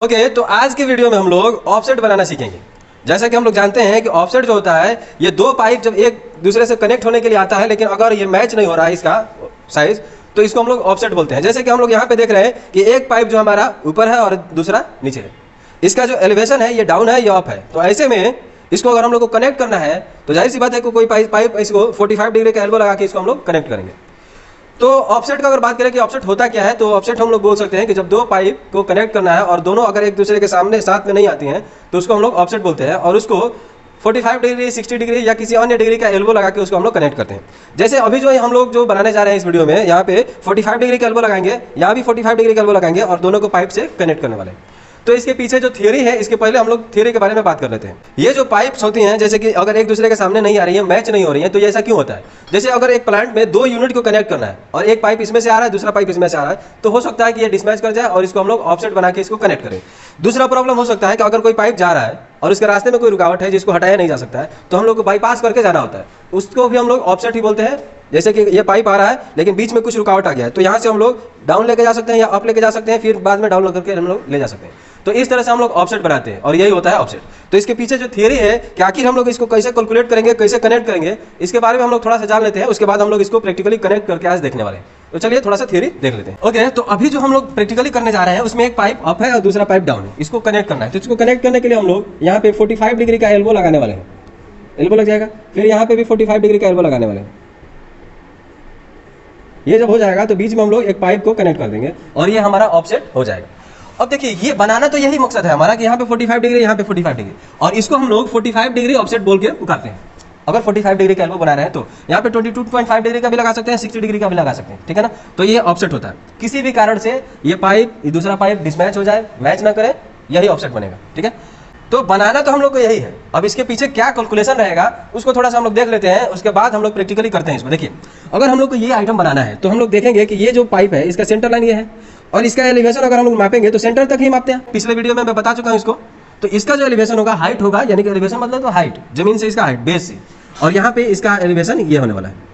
Okay, तो आज के वीडियो में हम लोग ऑफसेट बनाना सीखेंगे। जैसा कि हम लोग जानते हैं कि ऑफसेट जो होता है, ये दो पाइप जब एक दूसरे से कनेक्ट होने के लिए आता है, लेकिन अगर ये मैच नहीं हो रहा है इसका साइज, तो इसको हम लोग ऑफसेट बोलते हैं। जैसे कि हम लोग यहाँ पे देख रहे हैं कि एक पाइप जो हमारा ऊपर है और दूसरा नीचे है, इसका जो एलिवेशन है ये डाउन है, ये अप है। तो ऐसे में इसको अगर हम लोग को कनेक्ट करना है तो जाहिर सी बात है कि कोई पाइप इसको 45 डिग्री का एल्बो लगा के इसको हम लोग कनेक्ट करेंगे। तो ऑफसेट का अगर बात करें कि ऑफसेट होता क्या है, तो ऑफसेट हम लोग बोल सकते हैं कि जब दो पाइप को कनेक्ट करना है और दोनों अगर एक दूसरे के सामने साथ में नहीं आती हैं तो उसको हम लोग ऑफसेट बोलते हैं, और उसको 45 डिग्री, 60 डिग्री या किसी अन्य डिग्री का एल्बो लगा के उसको हम लोग कनेक्ट करते हैं। जैसे अभी जो हम लोग जो बनाने जा रहे हैं इस वीडियो में, यहाँ पे 45 डिग्री का एल्बो लगाएंगे, यहाँ भी 45 डिग्री का एल्बो लगाएंगे और दोनों को पाइप से कनेक्ट करने वाले हैं। तो इसके पीछे जो थियरी है, इसके पहले हम लोग थियरी के बारे में बात कर लेते हैं। ये जो पाइप्स होती हैं, जैसे कि अगर एक दूसरे के सामने नहीं आ रही है, मैच नहीं हो रही है, तो ये ऐसा क्यों होता है? जैसे अगर एक प्लांट में दो यूनिट को कनेक्ट करना है और एक पाइप इसमें से आ रहा है, दूसरा पाइप इसमें से आ रहा है, तो हो सकता है कि ये डिसमैच कर जाए और इसको हम लोग ऑफसेट बना के इसको कनेक्ट करें। दूसरा प्रॉब्लम हो सकता है कि अगर कोई पाइप जा रहा है और उसके रास्ते में कोई रुकावट है जिसको हटाया नहीं जा सकता है, तो हम लोग को बाईपास करके जाना होता है, उसको भी हम लोग ऑफसेट ही बोलते हैं। जैसे कि ये पाइप आ रहा है लेकिन बीच में कुछ रुकावट आ गया है, तो यहाँ से हम लोग डाउन लेके जा सकते हैं या अप लेके जा सकते हैं, फिर बाद में डाउन करके हम लोग ले जा सकते हैं। तो इस तरह से हम लोग ऑफसेट बनाते हैं और यही होता है ऑफसेट। तो इसके पीछे जो थियरी है कि आखिर हम लोग इसको कैसे कैलकुलेट करेंगे, कैसे कनेक्ट करेंगे, इसके बारे में हम लोग थोड़ा सा जान लेते हैं। उसके बाद हम लोग इसको प्रैक्टिकली कनेक्ट करके आज देखने वाले हैं। तो चलिए थोड़ा सा थियरी देख लेते हैं। ओके, तो अभी जो हम लोग प्रैक्टिकली करने जा रहे हैं उसमें एक पाइप अप है और दूसरा पाइप डाउन है, इसको कनेक्ट करना है। तो इसको कनेक्ट करने के लिए हम लोग यहाँ पे 45 डिग्री का एल्बो लगाने वाले हैं, एल्बो लग जाएगा। फिर यहाँ पे भी 45 डिग्री का एल्बो लगाने वाले हैं। ये जब हो जाएगा तो बीच में हम लोग एक पाइप को कनेक्ट कर देंगे और ये हमारा ऑफसेट हो जाएगा। अब देखिए, ये बनाना तो यही मकसद है हमारा कि यहाँ पे 45 डिग्री, यहाँ पे 45 डिग्री, और इसको हम लोग 45 डिग्री ऑफसेट बोल के पुकारते हैं। अगर 45 डिग्री का एल्बो बना रहे हैं तो यहाँ पे 22.5 डिग्री का भी लगा सकते हैं, 60 डिग्री का भी लगा सकते हैं, ठीक है ना। तो ये ऑफसेट होता है। किसी भी कारण से ये पाइप दूसरा पाइप डिसमैच हो जाए, मैच ना करे, यही ऑफसेट बनेगा, ठीक है। तो बनाना तो हम लोग को यही है। अब इसके पीछे क्या कैलकुलेशन रहेगा उसको थोड़ा सा हम लोग देख लेते हैं, उसके बाद हम लोग प्रैक्टिकली करते हैं इसको। देखिए, अगर हम लोग को ये आइटम बनाना है तो हम लोग देखेंगे कि ये जो पाइप है इसका सेंटर लाइन ये है और इसका एलिवेशन अगर हम लोग मापेंगे तो सेंटर तक ही मापते हैं। पिछले वीडियो में मैं बता चुका हूँ इसको। तो इसका जो एलिवेशन होगा, हाइट होगा, यानी कि एलिवेशन मतलब तो हाइट, जमीन से इसका हाइट, बेस से, और यहाँ पे इसका एलिवेशन ये होने वाला है।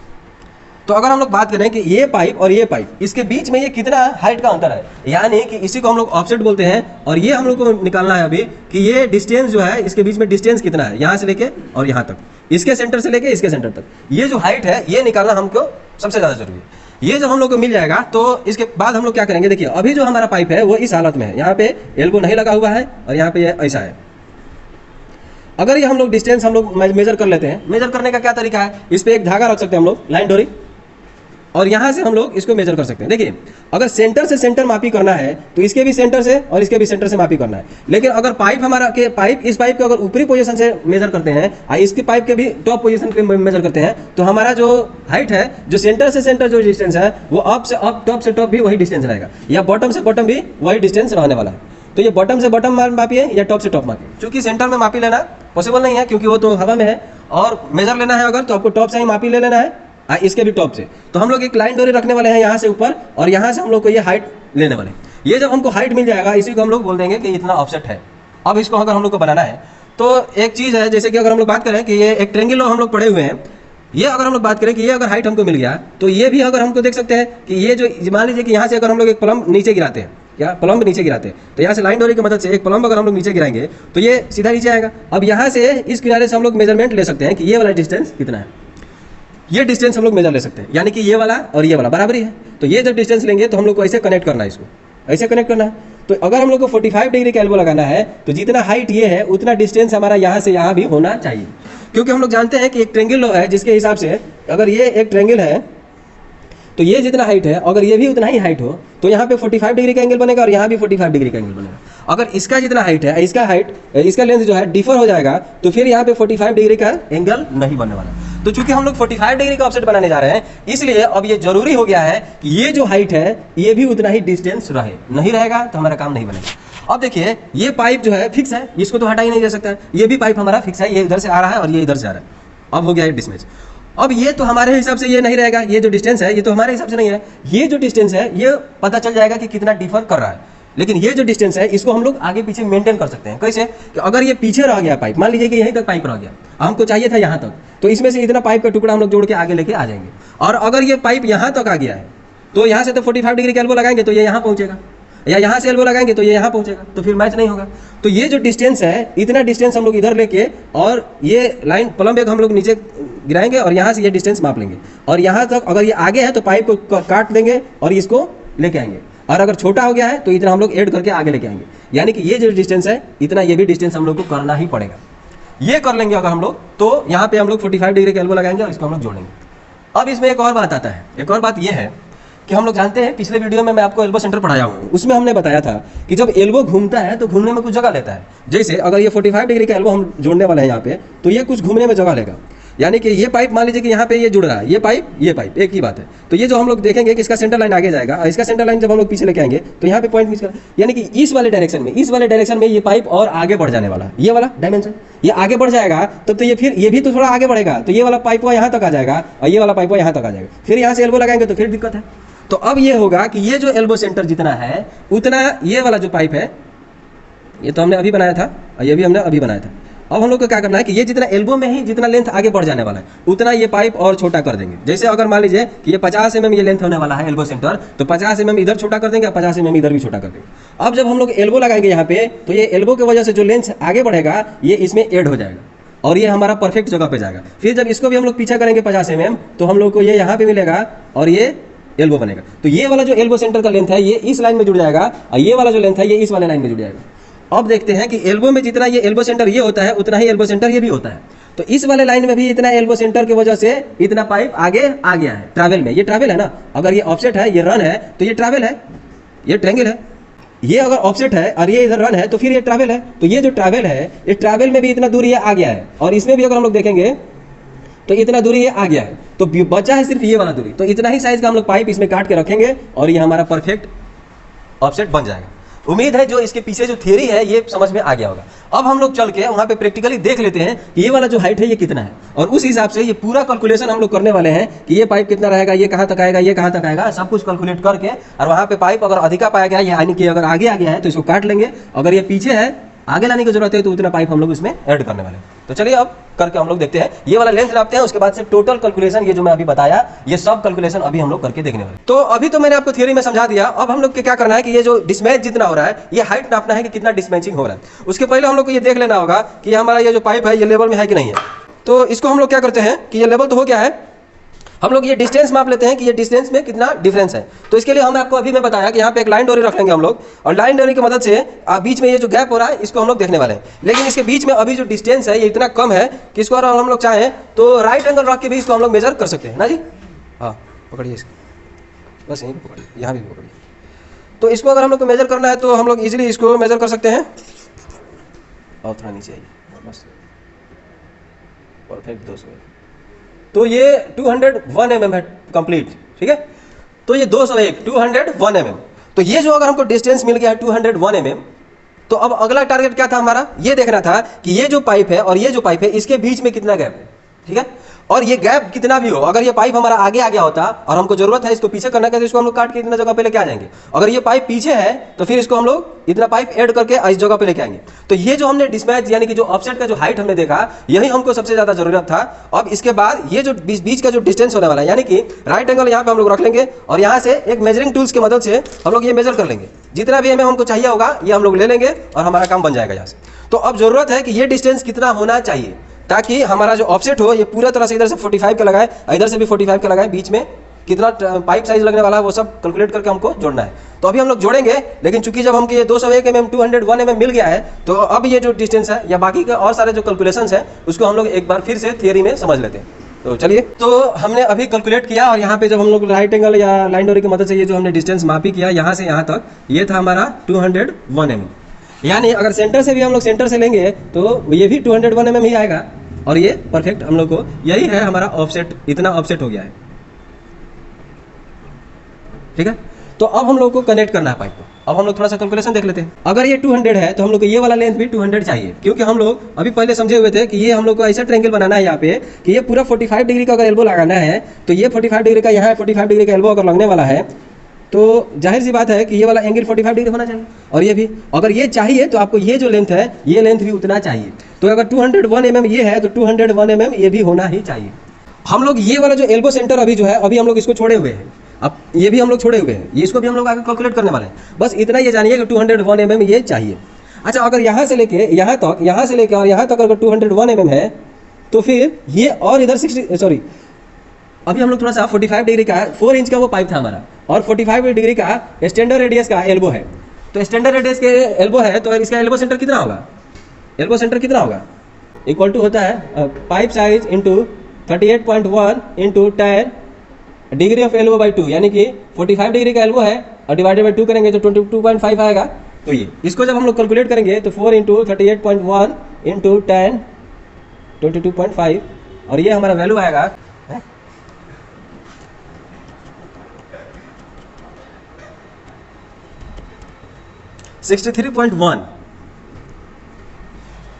तो अगर हम लोग बात करें कि ये पाइप और ये पाइप, इसके बीच में ये कितना हाइट का अंतर है, यानी कि इसी को हम लोग ऑफसेट बोलते हैं। और ये हम लोग को निकालना है अभी कि ये डिस्टेंस जो है, इसके बीच में डिस्टेंस कितना है, यहाँ से लेके और यहाँ तक, इसके सेंटर से लेके इसके सेंटर तक, ये जो हाइट है ये निकालना हमको सबसे ज़्यादा जरूरी है। ये जब हम लोग को मिल जाएगा तो इसके बाद हम लोग क्या करेंगे, देखिए अभी जो हमारा पाइप है वो इस हालत में है, यहाँ पे एल्बो नहीं लगा हुआ है और यहाँ पे ऐसा है। अगर ये हम लोग डिस्टेंस हम लोग मेजर कर लेते हैं, मेजर करने का क्या तरीका है, इस पर एक धागा रख सकते हैं हम लोग, लाइन डोरी, और यहाँ से हम लोग इसको मेजर कर सकते हैं। देखिए, अगर सेंटर से सेंटर मापी करना है तो इसके भी सेंटर से और इसके भी सेंटर से मापी करना है। लेकिन अगर पाइप हमारा के पाइप, इस पाइप के अगर ऊपरी पोजीशन से मेजर करते हैं और इसके पाइप के भी टॉप पोजीशन पे मेजर करते हैं, तो हमारा जो हाइट है, जो सेंटर से सेंटर जो डिस्टेंस है, वो अप से अप, टॉप से टॉप भी वही डिस्टेंस रहेगा, या बॉटम से बॉटम भी वही डिस्टेंस रहने वाला है। तो ये बॉटम से बॉटम मापिए या टॉप से टॉप मापिए। क्योंकि सेंटर में मापी लेना पॉसिबल नहीं है, क्योंकि वो तो हवा में है, और मेजर लेना है अगर तो आपको टॉप से ही मापी ले लेना है, इसके भी टॉप से। तो हम लोग एक लाइन डोरी रखने वाले हैं यहाँ से ऊपर, और यहाँ से हम लोग को ये हाइट लेने वाले। ये जब हमको हाइट मिल जाएगा, इसी को हम लोग बोल देंगे कि इतना ऑफसेट है। अब इसको अगर हम लोग को बनाना है तो एक चीज़ है, जैसे कि अगर हम लोग बात करें कि ये एक ट्रेंगल हम लोग पढ़े हुए हैं, ये अगर हम लोग बात करें कि ये अगर हाइट हमको मिल गया तो ये भी अगर हमको देख सकते हैं कि ये जो, मान लीजिए कि यहाँ से अगर हम लोग एक प्लम्ब नीचे गिराते हैं, क्या प्लम्ब नीचे गिराते हैं, तो यहाँ से लाइन डोरी की मदद से एक प्लम्ब अगर हम लोग नीचे गिराएंगे तो ये सीधा नीचे आएगा। अब यहाँ से इस किनारे से हम लोग मेजरमेंट ले सकते हैं कि ये वाला डिस्टेंस कितना है, ये डिस्टेंस हम लोग मेजर ले सकते हैं, यानी कि ये वाला और ये वाला बराबर ही है। तो ये जब डिस्टेंस लेंगे तो हम लोग को ऐसे कनेक्ट करना है, इसको ऐसे कनेक्ट करना है। तो अगर हम लोग को 45 डिग्री का एल्बो लगाना है तो जितना हाइट ये है उतना डिस्टेंस हमारा यहाँ से यहाँ भी होना चाहिए, क्योंकि हम लोग जानते हैं कि एक ट्रेंगल है जिसके हिसाब से, अगर ये एक ट्रेंगल है तो ये जितना हाइट है, अगर ये भी उतना ही हाइट हो तो यहाँ पे 45 डिग्री का एंगल बनेगा और यहाँ भी 45 डिग्री का एंगल बनेगा। अगर इसका जितना हाइट है, इसका हाइट, इसका लेंथ जो है डिफर हो जाएगा, तो फिर यहाँ पे 45 डिग्री का एंगल नहीं बनने वाला। तो चूंकि हम लोग 45 डिग्री का ऑफसेट बनाने जा रहे हैं, इसलिए अब ये जरूरी हो गया है कि ये जो हाइट है ये भी उतना ही डिस्टेंस रहे, नहीं रहेगा तो हमारा काम नहीं बनेगा। अब देखिए, ये पाइप जो है फिक्स है, इसको तो हटा ही नहीं जा सकता। ये भी पाइप हमारा फिक्स है, ये इधर से आ रहा है और ये इधर से आ रहा है। अब हो गया है डिसमैच। अब ये तो हमारे हिसाब से ये नहीं रहेगा, ये जो डिस्टेंस है ये तो हमारे हिसाब से नहीं है। ये जो डिस्टेंस है ये पता चल जाएगा कि कितना डिफर कर रहा है, लेकिन ये जो डिस्टेंस है इसको हम लोग आगे पीछे मेंटेन कर सकते हैं। कैसे कि अगर ये पीछे रह गया पाइप, मान लीजिए कि यहीं तक पाइप रह गया, हमको चाहिए था यहाँ तक, तो इसमें से इतना पाइप का टुकड़ा हम लोग जोड़ के आगे लेके आ जाएंगे। और अगर ये पाइप यहाँ तक आ गया है तो यहाँ से तो 45 डिग्री का एल्बो लगाएंगे तो ये यहाँ पहुँचेगा। या यहाँ से एल्बो लगाएंगे तो ये यहाँ पहुंचेगा, तो फिर मैच नहीं होगा। तो ये जो डिस्टेंस है, इतना डिस्टेंस हम लोग इधर लेके और ये लाइन प्लम बैग हम लोग नीचे गिराएंगे और यहाँ से ये डिस्टेंस माप लेंगे और यहाँ तक अगर ये आगे है तो पाइप को काट देंगे और इसको लेके आएंगे, और अगर छोटा हो गया है तो इतना हम लोग ऐड करके आगे लेके आएंगे। यानी कि ये जो डिस्टेंस है इतना ये भी डिस्टेंस हम लोग को करना ही पड़ेगा। ये कर लेंगे अगर हम लोग, तो यहाँ पे हम लोग 45 डिग्री का एल्बो लगाएंगे और इसको हम लोग जोड़ेंगे। अब इसमें एक और बात आता है, एक और बात ये है कि हम लोग जानते हैं, पिछले वीडियो में मैं आपको एल्बो सेंटर पढ़ाया हूँ, उसमें हमने बताया था कि जब एल्बो घूमता है तो घूमने में कुछ जगह लेता है। जैसे अगर ये 45 डिग्री का एल्बो हम जोड़ने वाले हैं यहाँ पे, तो ये कुछ घूमने में जगह लेगा। यानी कि ये पाइप मान लीजिए कि यहाँ पे ये जुड़ रहा है, ये पाइप एक ही बात है। तो ये जो हम लोग देखेंगे कि इसका सेंटर लाइन आगे जाएगा और इसका सेंटर लाइन जब हम लोग पीछे लेके आएंगे तो यहाँ पे पॉइंट मिस कर, यानी कि इस वाले डायरेक्शन में ये पाइप और आगे बढ़ जाने वाला है। ये वाला डायमेंशन ये आगे बढ़ जाएगा तब तो ये फिर ये भी तो थोड़ा आगे बढ़ेगा, तो ये वाला पाइप यहाँ तक आ जाएगा और ये वाला पाइप यहाँ तक आ जाएगा। फिर यहाँ से एल्बो लगाएंगे तो फिर दिक्कत है। तो अब ये होगा कि ये जो एल्बो सेंटर जितना है उतना ये वाला जो पाइप है, ये तो हमने अभी बनाया था और ये भी हमने अभी बनाया था। अब हम लोग को क्या करना है कि ये जितना एल्बो में ही जितना लेंथ आगे बढ़ जाने वाला है उतना ये पाइप और छोटा कर देंगे। जैसे अगर मान लीजिए कि ये 50 mm ये लेंथ होने वाला है एल्बो सेंटर, तो 50 mm इधर छोटा कर देंगे, 50 mm इधर भी छोटा कर देंगे। अब जब हम लोग एल्बो लगाएंगे यहाँ पे, तो ये एल्बो की वजह से जो लेंथ आगे बढ़ेगा ये इसमें ऐड हो जाएगा और ये हमारा परफेक्ट जगह पे जाएगा। फिर जब इसको भी हम लोग पीछा करेंगे 50 mm, तो हम लोग को ये यहाँ पे मिलेगा और ये एल्बो बनेगा। तो ये वाला जो एल्बो सेंटर का लेंथ है ये इस लाइन में जुड़ जाएगा और ये वाला जो लेंथ है ये इस वाले लाइन में जुड़ जाएगा। अब देखते हैं कि एल्बो में जितना ये एल्बो सेंटर ये होता है उतना ही एल्बो सेंटर ये भी होता है। तो इस वाले लाइन में भी इतना एल्बो सेंटर की वजह से इतना पाइप आगे आ गया है ट्रैवल में। ये ट्रैवल है ना, अगर ये ऑफसेट है, ये रन है, तो ये ट्रैवल है, ये ट्रायंगल है। ये अगर ऑफसेट है और ये इधर रन है तो फिर ये ट्रैवल है। तो ये जो ट्रैवल है, ये ट्रैवल में भी इतना दूर ये आ गया है और इसमें भी अगर हम लोग देखेंगे तो इतना दूरी ये आ गया है। तो बचा है सिर्फ ये वाला दूरी। तो इतना ही साइज का हम लोग पाइप इसमें काट के रखेंगे और ये हमारा परफेक्ट ऑफसेट बन जाएगा। उम्मीद है जो इसके पीछे जो थियरी है ये समझ में आ गया होगा। अब हम लोग चल के वहाँ पे प्रैक्टिकली देख लेते हैं कि ये वाला जो हाइट है ये कितना है और उस हिसाब से ये पूरा कैलकुलेशन हम लोग करने वाले हैं कि ये पाइप कितना रहेगा, ये कहाँ तक आएगा, ये कहाँ तक आएगा, सब कुछ कैलकुलेट करके और वहाँ पे पाइप अगर अधिका पाया गया यानी कि अगर आगे आ गया है तो इसको काट लेंगे, अगर ये पीछे है आगे लाने की जरूरत है तो उतना पाइप हम लोग इसमें ऐड करने वाले हैं। तो चलिए अब करके हम लोग देखते हैं। ये वाला लेंथ नापते हैं, उसके बाद से टोटल कैलकुलेशन ये जो मैं अभी बताया ये सब कैलकुलेशन अभी हम लोग करके देखने वाले। तो अभी तो मैंने आपको थियरी में समझा दिया। अब हम लोग क्या करना है कि ये जो डिसमैच जितना हो रहा है ये हाइट नापना है कि कितना डिसमैचिंग हो रहा है। उसके पहले हम लोग को ये देख लेना होगा कि हमारा ये जो पाइप है ये लेवल में है कि नहीं है। तो इसको हम लोग क्या करते हैं कि ये लेवल तो हो गया है, हम लोग ये डिस्टेंस माप लेते हैं कि ये डिस्टेंस में कितना डिफरेंस है। तो इसके लिए हमने आपको अभी मैं बताया कि यहाँ पे एक लाइन डोरी रख लेंगे हम लोग और लाइन डोरी की मदद से बीच में ये जो गैप हो रहा है इसको हम लोग देखने वाले हैं। लेकिन इसके बीच में अभी जो डिस्टेंस है ये इतना कम है कि इसको अगर हम लोग चाहें तो राइट एंगल रख के भी इसको हम लोग मेजर कर सकते हैं ना जी। हाँ पकड़िए इसको, बस यहीं पर पकड़िए, यहाँ भी पकड़िए। तो इसको अगर हम लोग को मेजर करना है तो हम लोग ईजिली इसको मेजर कर सकते हैं। और थोड़ा नीचे आइए, बस परफेक्ट 200। तो ये 201 mm है कंप्लीट, ठीक है। तो ये 201 201 mm। तो ये जो अगर हमको डिस्टेंस मिल गया है 201 mm, तो अब अगला टारगेट क्या था हमारा, ये देखना था कि ये जो पाइप है और ये जो पाइप है इसके बीच में कितना गैप है, ठीक है। और ये गैप कितना भी हो, अगर ये पाइप हमारा आगे आ गया होता और हमको जरूरत है इसको पीछे करने का तो इसको हम लोग काट के इतना जगह पे लेके आ जाएंगे। अगर ये पाइप पीछे है तो फिर इसको हम लोग इतना पाइप ऐड करके इस जगह पे लेके आएंगे। तो ये जो हमने डिसमैच यानी कि जो ऑफसेट का जो हाइट हमने देखा यही हमको सबसे ज्यादा जरूरत था। अब इसके बाद ये जो बीच का जो डिस्टेंस होने वाला है यानी कि राइट एंगल यहाँ पे हम लोग रख लेंगे और यहाँ से एक मेजरिंग टूल्स की मदद से हम लोग ये मेजर कर लेंगे। जितना भी हमें हमको चाहिए होगा ये हम लोग ले लेंगे और हमारा काम बन जाएगा यहाँ से। तो अब जरूरत है कि ये डिस्टेंस कितना होना चाहिए ताकि हमारा जो ऑफसेट हो ये पूरा तरह से इधर से 45 का लगाए, इधर से भी 45 का लगाए, बीच में कितना पाइप साइज लगने वाला है वो सब कैलकुलेट करके हमको जोड़ना है। तो अभी हम लोग जोड़ेंगे, लेकिन चूंकि जब हमको ये 201 mm 201 mm मिल गया है तो अब ये जो डिस्टेंस है या बाकी के और सारे जो कैलकुलेशंस है उसको हम लोग एक बार फिर से थियरी में समझ लेते हैं। तो चलिए, तो हमने अभी कैलकुलेट किया और यहाँ पे जब हम लोग राइट एंगल या लाइन डोरी की मदद से ये जो हमने डिस्टेंस मापी किया यहाँ से यहाँ तक, ये था हमारा 201 mm। यानी अगर सेंटर से भी हम लोग सेंटर से लेंगे तो ये भी 201 mm ही आएगा और ये परफेक्ट हम लोग को यही है हमारा ऑफसेट, इतना ऑफसेट हो गया है, ठीक है। तो अब हम लोग को कनेक्ट करना है पाइप को। अब हम लोग थोड़ा सा कैलकुलेशन देख लेते हैं। अगर ये 200 है तो हम लोग को ये वाला लेंथ भी 200 चाहिए, क्योंकि हम लोग अभी पहले समझे हुए थे कि ये हम लोग को ऐसा ट्रायंगल बनाना है यहाँ पे कि ये पूरा 45 डिग्री का अगर एल्बो लगाना है तो ये 45 डिग्री का यहाँ 45 डिग्री का एल्बो अगर लगने वाला है तो जाहिर सी बात है कि ये वाला एंगल 45 डिग्री होना चाहिए और ये भी। अगर ये चाहिए तो आपको ये जो लेंथ है ये लेंथ भी उतना चाहिए। तो अगर 201 mm ये है तो 201 mm ये भी होना ही चाहिए। हम लोग ये वाला जो एल्बो सेंटर अभी जो है अभी हम लोग इसको छोड़े हुए हैं, अब ये भी हम लोग छोड़े हुए हैं, ये इसको भी हम लोग आगे कैलकुलेट करने वाले हैं। बस इतना ये जानिए कि 201 mm ये चाहिए। अच्छा, अगर यहाँ से लेके यहाँ तक, यहाँ से लेके और यहाँ तक अगर 201 mm है, तो फिर ये और इधर 60 सॉरी अभी हम लोग थोड़ा सा 45 डिग्री का 4 इंच का वो पाइप था हमारा, और 45 डिग्री का स्टैंडर्ड रेडियस का एल्बो है। तो स्टैंडर्ड रेडियस के एल्बो है, तो इसका एल्बो सेंटर कितना होगा? एल्बो सेंटर कितना होगा? इक्वल टू होता है pipe size into 38.1 into 10 degree of elbow by 2, यानी कि 45 डिग्री का एल्बो है और डिवाइडेड बाई 2 करेंगे तो 22.5 आएगा। तो ये इसको जब हम लोग कैलकुलेट करेंगे तो 4 इंटू 38.1 इंटू 10 22.5, और ये हमारा वैल्यू आएगा 63.1।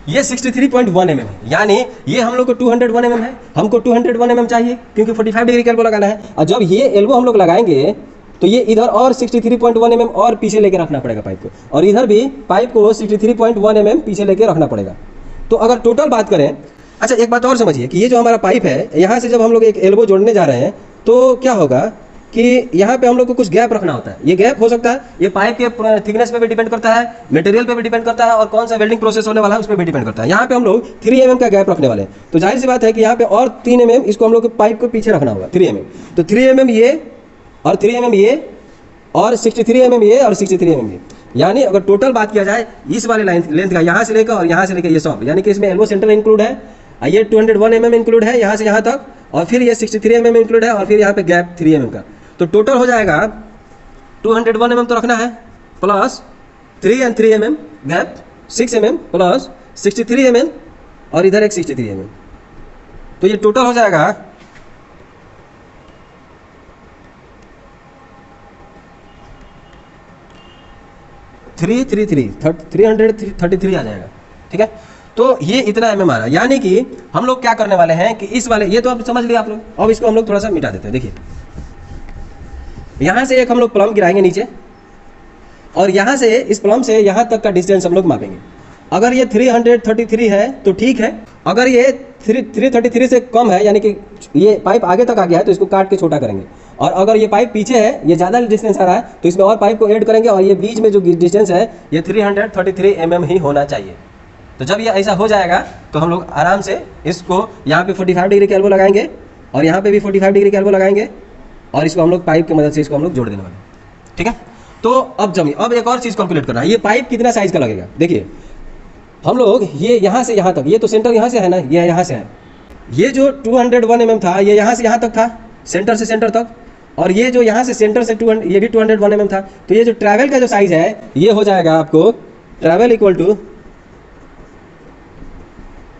ये 63.1 mm है, यानी ये हम लोग को 201 mm है, हमको 201 mm चाहिए क्योंकि 45 डिग्री का एल्बो लगाना है। और जब ये एल्बो हम लोग लगाएंगे तो ये इधर और 63.1 mm और पीछे लेके रखना पड़ेगा पाइप को, और इधर भी पाइप को 63.1 mm पीछे लेके रखना पड़ेगा। तो अगर टोटल बात करें, अच्छा एक बात और समझिए कि ये जो हमारा पाइप है, यहाँ से जब हम लोग एक एल्बो जोड़ने जा रहे हैं तो क्या होगा कि यहाँ पे हम लोग को कुछ गैप रखना होता है। ये गैप हो सकता है, ये पाइप के थिकनेस पे भी डिपेंड करता है, मटेरियल पे भी डिपेंड करता है, और कौन सा वेल्डिंग प्रोसेस होने वाला है उस पर भी डिपेंड करता है। यहाँ पे हम लोग 3 mm का गैप रखने वाले हैं, तो जाहिर सी बात है कि यहाँ पे और 3 mm इसको हम लोग पाइप को पीछे रखना होगा 3 mm। तो 3 mm ये और 3 mm ये और 63 mm ये और 63 mm ये, यानी अगर टोटल बात किया जाए इस वाले लेंथ का, यहाँ से लेकर और यहाँ से लेकर ये सब, यानी कि इसमें एल्बो सेंटर इंक्लूड है, ये 201 mm इंक्लूड है यहाँ से यहाँ तक, और फिर ये 63 mm इंक्लूड है, और फिर यहाँ पे गैप 3 mm का। तो टोटल हो जाएगा 201 mm तो रखना है, plus 3 and 3 mm gap 6 mm plus 63 mm और इधर एक 63 mm, तो ये टोटल हो जाएगा 333 आ जाएगा। ठीक है, तो ये इतना mm आ रहा है, यानी कि हम लोग क्या करने वाले हैं कि इस वाले, ये तो आप समझ लिया आप लोग, अब इसको हम लोग थोड़ा सा मिटा देते हैं। देखिए यहाँ से एक हम लोग प्लम गिराएंगे नीचे, और यहाँ से इस प्लम से यहाँ तक का डिस्टेंस हम लोग मापेंगे। अगर ये 333 है तो ठीक है, अगर ये 333 से कम है, यानी कि ये पाइप आगे तक आ गया है, तो इसको काट के छोटा करेंगे। और अगर ये पाइप पीछे है, ये ज़्यादा डिस्टेंस आ रहा है, तो इसमें और पाइप को ऐड करेंगे, और ये बीच में जो डिस्टेंस है ये 333 mm ही होना चाहिए। तो जब ये ऐसा हो जाएगा तो हम लोग आराम से इसको यहाँ पे 45 डिग्री का एल्बो लगाएंगे, और यहाँ पे भी 45 डिग्री का एल्बो लगाएंगे, और इसको हम लोग पाइप की मदद से इसको हम लोग जोड़ देने वाले हैं। ठीक है, तो अब जमीन, अब एक और चीज़ कैलकुलेट करना है, ये पाइप कितना साइज का लगेगा। देखिए हम लोग ये यहाँ से यहाँ तक, ये तो सेंटर यहाँ से है ना, ये यहाँ से है, ये जो 201 mm था ये यहाँ से यहाँ तक था, सेंटर से सेंटर तक, और ये जो यहाँ से सेंटर से 200 ये भी 201 mm था। तो ये जो ट्रैवल का जो साइज है ये हो जाएगा आपको travel equal to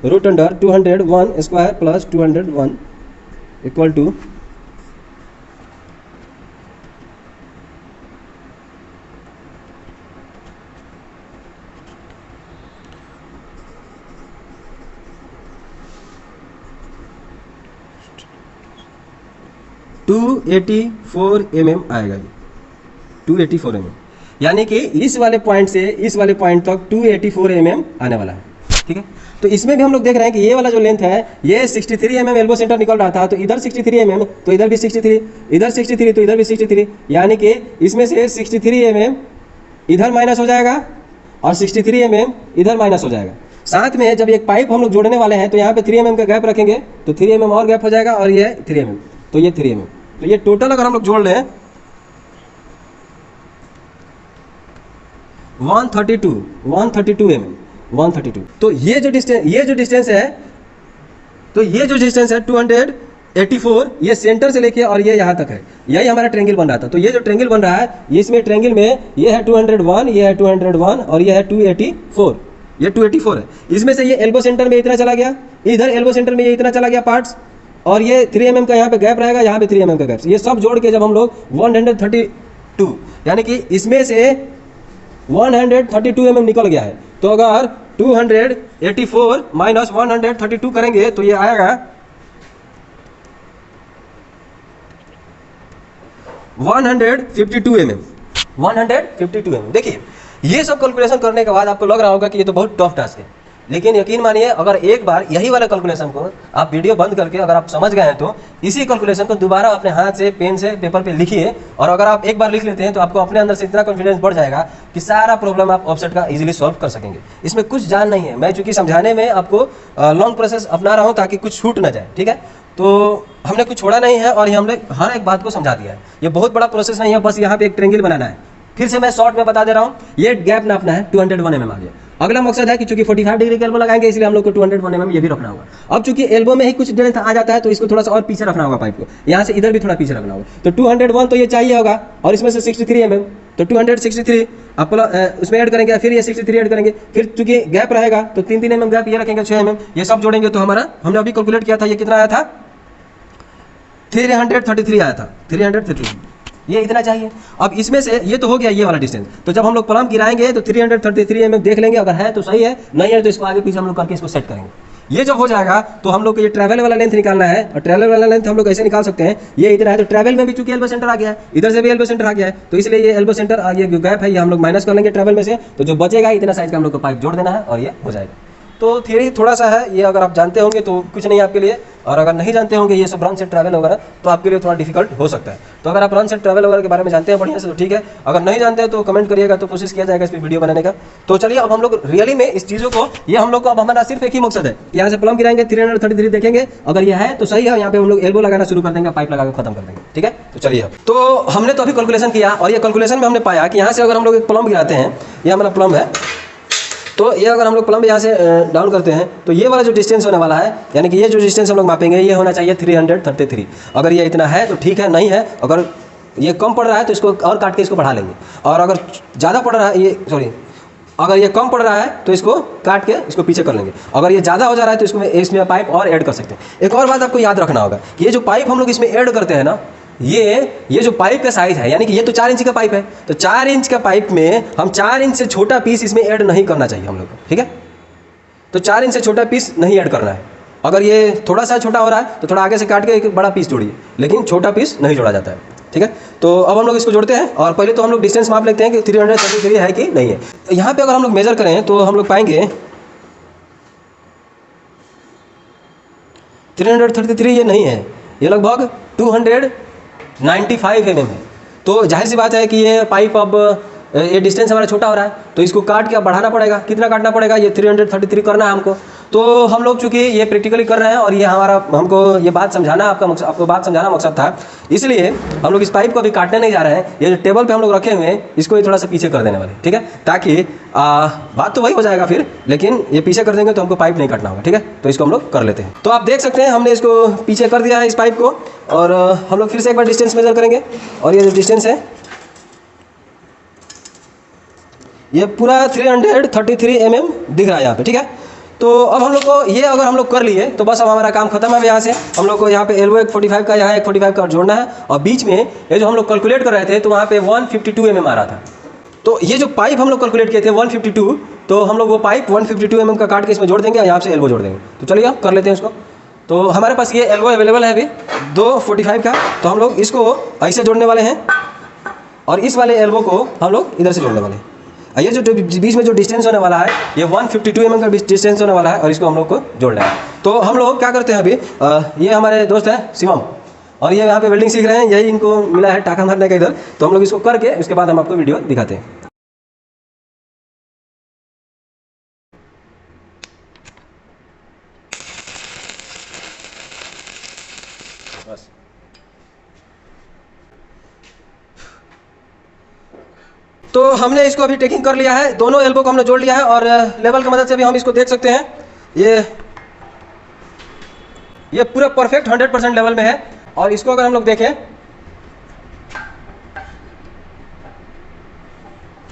root under 201 square plus 201 equal to 284 mm आएगा, ये 284 mm, यानी कि इस वाले पॉइंट से इस वाले पॉइंट तक 284 mm आने वाला है। ठीक है, तो इसमें भी हम लोग देख रहे हैं कि ये वाला जो लेंथ है ये 63 mm एल्बो सेंटर निकल रहा था, तो इधर 63 mm तो इधर भी 63, इधर 63 तो इधर भी 63, यानी कि इसमें से 63 mm इधर माइनस हो जाएगा और 63 mm इधर माइनस हो जाएगा। साथ में जब एक पाइप हम लोग जोड़ने वाले हैं तो यहाँ पे 3 mm का गैप रखेंगे, तो 3 mm और गैप हो जाएगा, और ये 3 mm, तो ये 3 mm, तो ये टोटल अगर हम लोग जोड़ लें 132 mm, 132। तो ये जो डिस्टेंस है, तो ये जो डिस्टेंस है 284, ये सेंटर से लेके और ये यहाँ तक है, यही हमारा ट्रेंगल बन रहा था। तो ये जो ट्रेंगल बन रहा है, इसमें ट्रेंगल में ये है 201, ये है 201 और ये है 284, ये 284 है। इसमें से ये एल्बो सेंटर में इतना चला गया, इधर एल्बो सेंटर में ये इतना चला गया पार्ट्स, और ये 3 mm का यहाँ पे गैप रहेगा, यहाँ पे 3 mm का गैप, ये सब जोड़ के जब हम लोग 132, यानी कि इसमें से 132 mm निकल गया है। तो अगर 284 माइनस 132 करेंगे तो ये आएगा 152 mm, 152 mm। देखिए ये सब कैलकुलेशन करने के बाद आपको लग रहा होगा कि ये तो बहुत टफ टास्क है, लेकिन यकीन मानिए अगर एक बार यही वाला कैलकुलेशन को आप वीडियो बंद करके अगर आप समझ गए हैं तो इसी कैलकुलेशन को दोबारा अपने हाथ से पेन से पेपर पे लिखिए, और अगर आप एक बार लिख लेते हैं तो आपको अपने अंदर से इतना कॉन्फिडेंस बढ़ जाएगा कि सारा प्रॉब्लम आप ऑफसेट का इजीली सॉल्व कर सकेंगे। इसमें कुछ जान नहीं है, मैं चूंकि समझाने में आपको लॉन्ग प्रोसेस अपना रहा हूँ ताकि कुछ छूट ना जाए, ठीक है। तो हमने कुछ छोड़ा नहीं है और ये हमने हर एक बात को समझा दिया है। ये बहुत बड़ा प्रोसेस नहीं है, बस यहाँ पे एक ट्रेंगल बनाना है। फिर से मैं शॉर्ट में बता दे रहा हूँ, ये गैप नापना है 201 mm आ गया। अगला मकसद है कि चूंकि 45 डिग्री का एल्बो लगाएंगे इसलिए हम लोग को 201 mm ये भी रखना होगा। अब चूंकि एल्बो में ही कुछ डेंथ आ जाता है तो इसको थोड़ा सा और पीछे रखना होगा, पाइप को यहाँ से इधर भी थोड़ा पीछे रखना होगा। तो 201 तो ये चाहिए होगा और इसमें से 63 mm, तो 263 आप उसमें ऐड करेंगे, फिर ये 63 ऐड करेंगे, फिर चूंकि गैप रहेगा तो 3-3 mm गैप ये रखेंगे 6 mm, ये सब जोड़ेंगे तो हमारा हमने अभी कैलकुलेट किया था ये कितना आया था 333 आया था, 333 ये इतना चाहिए। अब इसमें से ये तो हो गया ये वाला डिस्टेंस, तो जब हम लोग प्लम गिराएंगे तो 333 mm देख लेंगे, अगर है तो सही है, नहीं है तो इसको आगे पीछे हम लोग करके इसको सेट करेंगे। ये जब हो जाएगा तो हम लोग को ये ट्रैवल वाला लेंथ निकालना है, और ट्रैवल वाला लेंथ हम लोग ऐसे निकाल सकते हैं, ये इतना है तो ट्रैवल में भी चूंकि एल्बो सेंटर आ गया है, इधर से भी एल्बो सेंटर आ गया है, तो इसलिए ये एल्बो सेंटर ये गैप है ये हम लोग माइनस कर लेंगे ट्रैवल में से, तो जो बचेगा इतना साइज का हम लोग को पाइप जोड़ देना है और ये हो जाएगा। तो थियरी थोड़ा सा है, ये अगर आप जानते होंगे तो कुछ नहीं आपके लिए, और अगर नहीं जानते होंगे ये सब रन सेट ट्रैवल वगैरह तो आपके लिए थोड़ा डिफिकल्ट हो सकता है। तो अगर आप रन सेट ट्रैवल वगैरह के बारे में जानते हैं बढ़िया से तो ठीक है, अगर नहीं जानते हैं तो कमेंट करिएगा, तो कोशिश किया जाएगा इस पर वीडियो बनाने का। तो चलिए अब हम लोग रियली में इस चीज़ों को, ये हम लोग को अब हमारा सिर्फ एक ही मकसद है, यहाँ से प्लम गिराएंगे 333 देखेंगे, अगर ये है तो सही है, यहाँ पे हम लोग एल्बो लगाना शुरू कर देंगे, पाइप लगा के खत्म कर देंगे, ठीक है। तो चलिए अब तो हमने तो अभी कैलकुलेशन किया और ये कैलकुलेशन में हमने पाया कि यहाँ से अगर हम लोग एक प्लम गिराते हैं, ये हमारा प्लम है, तो ये अगर हम लोग प्लम यहाँ से डाउन करते हैं तो ये वाला जो डिस्टेंस होने वाला है, यानी कि ये जो डिस्टेंस हम लोग मापेंगे ये होना चाहिए 333। अगर ये इतना है तो ठीक है, नहीं है अगर ये कम पड़ रहा है तो इसको और काट के इसको बढ़ा लेंगे, और अगर ज़्यादा पड़ रहा है अगर ये कम पड़ रहा है तो इसको काट के इसको पीछे कर लेंगे, अगर ये ज़्यादा हो जा रहा है तो इसमें पाइप और ऐड कर सकते हैं। एक और बात आपको याद रखना होगा कि ये जो पाइप हम लोग इसमें ऐड करते हैं ना, ये जो पाइप का साइज है, यानी कि ये तो 4 इंच का पाइप है, तो 4 इंच का पाइप में हम 4 इंच से छोटा पीस इसमें ऐड नहीं करना चाहिए हम लोग को, ठीक है। तो 4 इंच से छोटा पीस नहीं ऐड करना है। अगर ये थोड़ा सा छोटा हो रहा है तो थोड़ा आगे से काट के एक बड़ा पीस जोड़िए, लेकिन छोटा पीस नहीं जोड़ा जाता है, ठीक है। तो अब हम लोग इसको जोड़ते हैं, और पहले तो हम लोग डिस्टेंस माप लेते हैं कि 333 है कि नहीं है। यहाँ पे अगर हम लोग मेजर करें तो हम लोग पाएंगे 333 ये नहीं है, ये लगभग 295 mm है। तो जाहिर सी बात है कि ये पाइप अब ये डिस्टेंस हमारा छोटा हो रहा है, तो इसको काट के अब बढ़ाना पड़ेगा। कितना काटना पड़ेगा, ये 333 करना है हमको। तो हम लोग चूंकि ये प्रैक्टिकली कर रहे हैं और ये हमको ये बात समझाना आपको बात समझाना मकसद था, इसलिए हम लोग इस पाइप को अभी काटने नहीं जा रहे हैं। ये जो टेबल पे हम लोग रखे हुए हैं इसको ये थोड़ा सा पीछे कर देने वाले, ठीक है, ताकि बात तो वही हो जाएगा फिर, लेकिन ये पीछे कर देंगे तो हमको पाइप नहीं काटना होगा, ठीक है। तो इसको हम लोग कर लेते हैं। तो आप देख सकते हैं हमने इसको पीछे कर दिया है इस पाइप को, और हम लोग फिर से एक बार डिस्टेंस मेजर करेंगे, और ये जो डिस्टेंस है ये पूरा 333 mm दिख रहा है यहाँ पे, ठीक है। तो अब हम लोग को ये अगर हम लोग कर लिए तो बस अब हमारा काम खत्म है। यहाँ से हम लोग को यहाँ पे एल्बो 145 का, यहाँ 145 का जोड़ना है, और बीच में ये जो हम लोग कैलकुलेट कर रहे थे तो वहाँ पे 152 mm आ रहा था। तो ये जो पाइप हम लोग कैलकुलेट किए थे 152, तो हम लोग वो पाइप 152 mm का काट के इसमें जोड़ देंगे और यहाँ से एल्बो जोड़ देंगे। तो चलिए अब कर लेते हैं इसको। तो हमारे पास ये एल्बो अवेलेबल है अभी 245 का, तो हम लोग इसको ऐसे जोड़ने वाले हैं और इस वाले एल्बो को हम लोग इधर से जोड़ने वाले हैं। ये जो बीच में जो डिस्टेंस होने वाला है ये 152 mm का डिस्टेंस होने वाला है, और इसको हम लोग को जोड़ना है। तो हम लोग क्या करते हैं अभी, ये हमारे दोस्त है शिवम, और ये यहाँ पे वेल्डिंग सीख रहे हैं, यही इनको मिला है टाका मारने का इधर। तो हम लोग इसको करके उसके बाद हम आपको वीडियो दिखाते हैं। बस तो हमने इसको अभी टेकिंग कर लिया है, दोनों एल्बो को हमने जोड़ लिया है, और लेवल की मदद से भी हम इसको देख सकते हैं। ये पूरा परफेक्ट 100% लेवल में है। और इसको अगर हम लोग देखें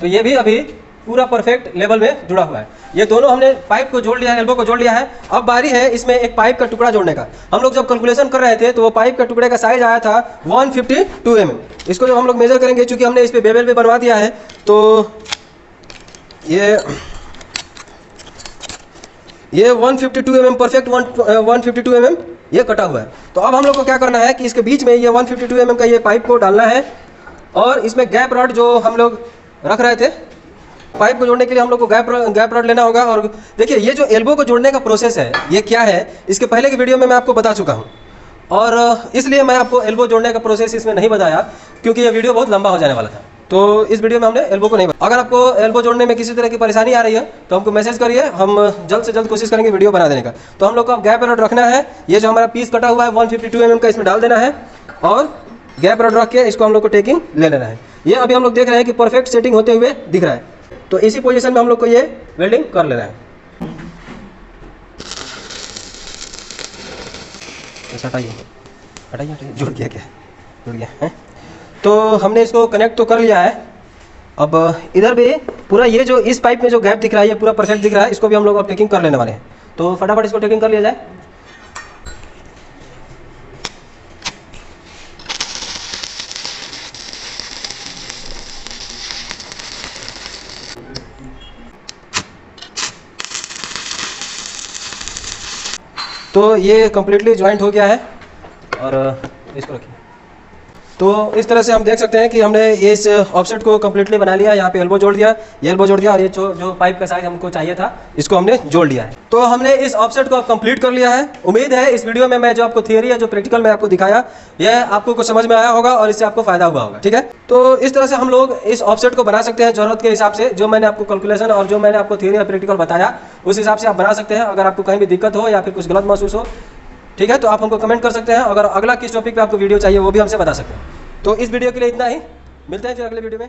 तो ये भी अभी पूरा परफेक्ट लेवल में जुड़ा हुआ है। ये दोनों हमने पाइप को जोड़ लिया है, एल्बो को जोड़ लिया है। अब बारी है इसमें एक पाइप का टुकड़ा जोड़ने का। हम लोग जब कैलकुलेशन कर रहे थे तो वो पाइप का टुकड़े का साइज आया था 152 mm। इसको जब हम लोग मेजर करेंगे, चूंकि हमने इस पे बेबल पे बनवा दिया है, तो ये 152 mm परफेक्ट 152 mm ये कटा हुआ है। तो अब हम लोग को क्या करना है कि इसके बीच में ये 152 mm का ये पाइप को डालना है, और इसमें गैप रॉड जो हम लोग रख रहे थे पाइप को जोड़ने के लिए हम लोग को गैप रॉड लेना होगा। और देखिए ये जो एल्बो को जोड़ने का प्रोसेस है ये क्या है, इसके पहले की वीडियो में मैं आपको बता चुका हूँ, और इसलिए मैं आपको एल्बो जोड़ने का प्रोसेस इसमें नहीं बताया क्योंकि ये वीडियो बहुत लंबा हो जाने वाला था। तो इस वीडियो में हमने एल्बो को नहीं बताया। अगर आपको एल्बो जोड़ने में किसी तरह की परेशानी आ रही है तो हमको मैसेज करिए, हम जल्द से जल्द कोशिश करेंगे वीडियो बना देने का। तो हम लोग को अब गैप रॉड रखना है, ये जो हमारा पीस कटा हुआ है 152 mm का इसमें डाल देना है और गैप रॉड रख के इसको हम लोग को टेकिंग ले लेना है। ये अभी हम लोग देख रहे हैं कि परफेक्ट सेटिंग होते हुए दिख रहा है, तो इसी पोजीशन में हम लोग को ये वेल्डिंग कर लेना है। हटाइए हटाइए हटाइए, जुड़ गया क्या, जुड़ गया है। तो हमने इसको कनेक्ट तो कर लिया है। अब इधर भी पूरा ये जो इस पाइप में जो गैप दिख रहा है ये पूरा परफेक्ट दिख रहा है, इसको भी हम लोग अब टेकिंग कर लेने वाले हैं। तो फटाफट इसको टेकिंग कर लिया जाए। तो ये कम्प्लीटली ज्वाइंट हो गया है और इसको रखिए। तो इस तरह से हम देख सकते हैं कि हमने इस ऑफसेट को कम्प्लीटली बना लिया। यहाँ पे एल्बो जोड़ दिया, ये एल्बो जोड़ दिया और ये जो पाइप का साइज हमको चाहिए था इसको हमने जोड़ लिया है। तो हमने इस ऑफसेट को अब कंप्लीट कर लिया है। उम्मीद है इस वीडियो में मैं जो आपको थियरी है, जो प्रैक्टिकल में आपको दिखाया, यह आपको कुछ समझ में आया होगा और इससे आपको फायदा हुआ होगा। ठीक है, तो इस तरह से हम लोग इस ऑफसेट को बना सकते हैं जरूरत के हिसाब से। जो मैंने आपको कैलकुलेशन और जो मैंने आपको थियरी और प्रैक्टिकल बताया उस हिसाब से आप बना सकते हैं। अगर आपको कहीं भी दिक्कत हो या फिर कुछ गलत महसूस हो, ठीक है, तो आप हमको कमेंट कर सकते हैं। अगर अगला किस टॉपिक पे आपको वीडियो चाहिए वो भी हमसे बता सकते हैं। तो इस वीडियो के लिए इतना ही, मिलते हैं फिर अगले वीडियो में।